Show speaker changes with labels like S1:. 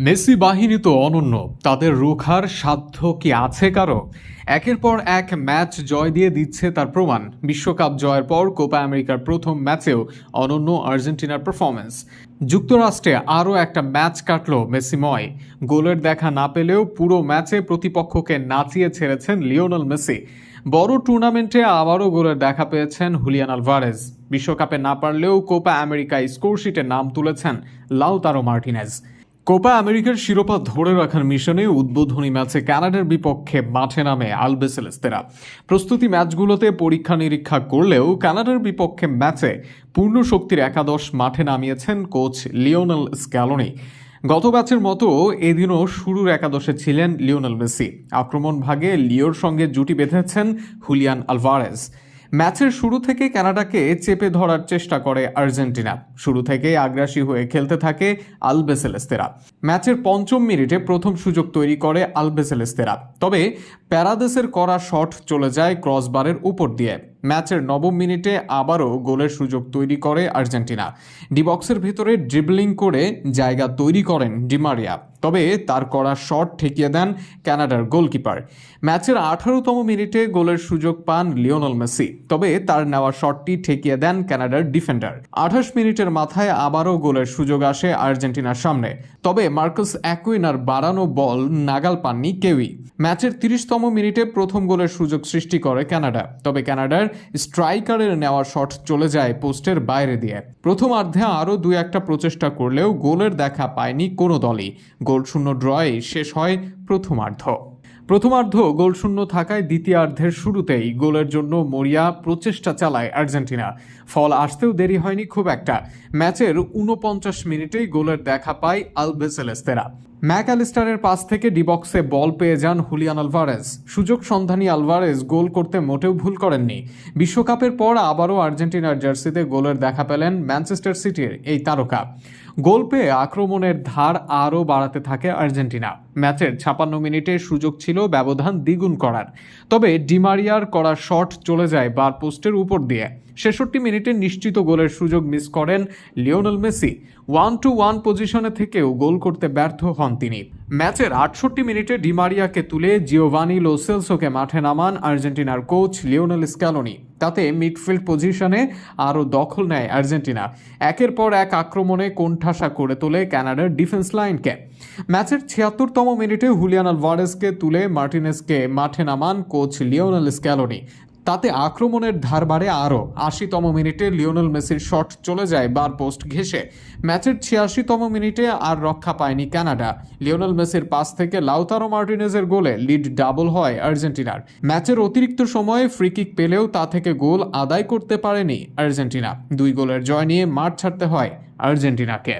S1: Messi বাহিনী তো অনন্য, তাদের রুখার সাধ্য কি আছে কারো? একের পর এক ম্যাচ জয় দিয়ে দিচ্ছে তার প্রমাণ। বিশ্বকাপ জয়ের পর কোপা আমেরিকার প্রথম ম্যাচেও অনন্য আর্জেন্টিনার পারফরম্যান্স। যুক্তরাষ্ট্রে আরও একটা ম্যাচ কাটল মেসিময়। গোলের দেখা না পেলেও পুরো ম্যাচে প্রতিপক্ষকে নাচিয়ে ছেড়েছেন লিওনেল মেসি। বড় টুর্নামেন্টে আবারও গোলের দেখা পেয়েছেন হুলিয়ান আলভারেজ। বিশ্বকাপে না পারলেও কোপা আমেরিকায় স্কোরশিটে নাম তুলেছেন লাউতারো মার্টিনেজ। কোপা আমেরিকার শিরোপা ধরে রাখার মিশনে উদ্বোধনী ম্যাচে কানাডার বিপক্ষে মাঠে নামে আলবিসেলেস্তেরা। প্রস্তুতি ম্যাচগুলোতে পরীক্ষা নিরীক্ষা করলেও কানাডার বিপক্ষে ম্যাচে পূর্ণ শক্তির একাদশ মাঠে নামিয়েছেন কোচ লিওনেল স্ক্যালোনি। গত ম্যাচের মতো এদিনও শুরুর একাদশে ছিলেন লিওনেল মেসি। আক্রমণ ভাগে লিওর সঙ্গে জুটি বেঁধেছেন হুলিয়ান আলভারেজ। ম্যাচের শুরু থেকে কানাডাকে চেপে ধরার চেষ্টা করে আর্জেন্টিনা। শুরু থেকেই আগ্রাসী হয়ে খেলতে থাকে আলবিসেলেস্তেরা। ম্যাচের পঞ্চম মিনিটে প্রথম সুযোগ তৈরি করে আলবিসেলেস্তেরা, তবে প্যারাদেসের করা শট চলে যায় ক্রসবারের উপর দিয়ে। ম্যাচের নবম মিনিটে আবারও গোলের সুযোগ তৈরি করে আর্জেন্টিনা। ডিবক্সের ভিতরে ড্রিবলিং করে জায়গা তৈরি করেন ডিমারিয়া, তবে তার করা শট ঠেকিয়ে দেন কানাডার গোলকিপার। ম্যাচের 18তম মিনিটে গোলের সুযোগ পান লিওনেল মেসি, তবে তার নেওয়া শটটি ঠেকিয়ে দেন কানাডার ডিফেন্ডার। 28 মিনিটের মাথায় আবারও গোলের সুযোগ আসে আর্জেন্টিনার সামনে, তবে মার্কাস অ্যাকুইনার বাড়ানো বল নাগাল পাননি কেউই। ম্যাচের 30তম মিনিটে প্রথম গোলের সুযোগ সৃষ্টি করে কানাডা, তবে কানাডার স্ট্রাইকারের নেওয়া শট চলে যায় পোস্টের বাইরে দিয়ে। প্রথমার্ধে আরও দুই একটা প্রচেষ্টা করলেও গোলের দেখা পায়নি কোনো দলই। গোলশূন্য ড্রয়ে শেষ হয় প্রথমার্ধ গোলশূন্য থাকায় দ্বিতীয়ার্ধের শুরুতেই গোলের জন্য মরিয়া প্রচেষ্টা চালায় আর্জেন্টিনা। ফল আসতেও দেরি হয়নি খুব একটা। ম্যাচের 49 মিনিটেই গোলের দেখা পায় আলবিসেলেস্তেরা। ম্যাকঅ্যালিস্টারের পাস থেকে ডিবক্সে বল পেয়ে যান হুলিয়ান আলভারেজ। সুযোগ সন্ধানী আলভারেজ গোল করতে মোটেও ভুল করেননি। বিশ্বকাপের পর আবারও আর্জেন্টিনার জার্সিতে গোলের দেখা পেলেন ম্যানচেস্টার সিটির এই তারকা। গোল পেয়ে আক্রমণের ধার আরও বাড়াতে থাকে আর্জেন্টিনা। ম্যাচের 56 মিনিটে সুযোগ ছিল ব্যবধান দ্বিগুণ করার, তবে ডিমারিয়ার করা শট চলে যায় বার পোস্টের উপর দিয়ে। 66 মিনিটে নিশ্চিত গোলের সুযোগ মিস করেন লিওনেল মেসি। 1-1 পজিশনে থেকেও গোল করতে ব্যর্থ হন তিনি। ম্যাচের 68 মিনিটে ডিমারিয়াকে তুলে জিওভানি লো সেলসোকে মাঠে নামান আর্জেন্টিনার কোচ লিওনেল স্ক্যালোনি। তাতে মিডফিল্ড পজিশনে আরও দখল নেয় আর্জেন্টিনা। একের পর এক আক্রমণে কোণঠাসা করে তোলে কানাডার ডিফেন্স লাইনকে। ম্যাচের 76তম মিনিটে হুলিয়ান আলভারেজকে তুলে মার্টিনেজকে মাঠে নামান কোচ লিওনেল স্ক্যালোনি। তাতে আক্রমণের ধার বাড়ে আরও। 80তম মিনিটে লিওনেল মেসির শট চলে যায় বার পোস্ট ঘেঁষে। ম্যাচের 86তম মিনিটে আর রক্ষা পায়নি কানাডা। লিওনেল মেসির পাস থেকে লাউতারো মার্টিনেজের গোলে লিড ডাবল হয় আর্জেন্টিনার। ম্যাচের অতিরিক্ত সময়ে ফ্রি কিক পেলেও তা থেকে গোল আদায় করতে পারেনি আর্জেন্টিনা। 2 গোলের জয় নিয়ে মাঠ ছাড়তে হয় আর্জেন্টিনাকে।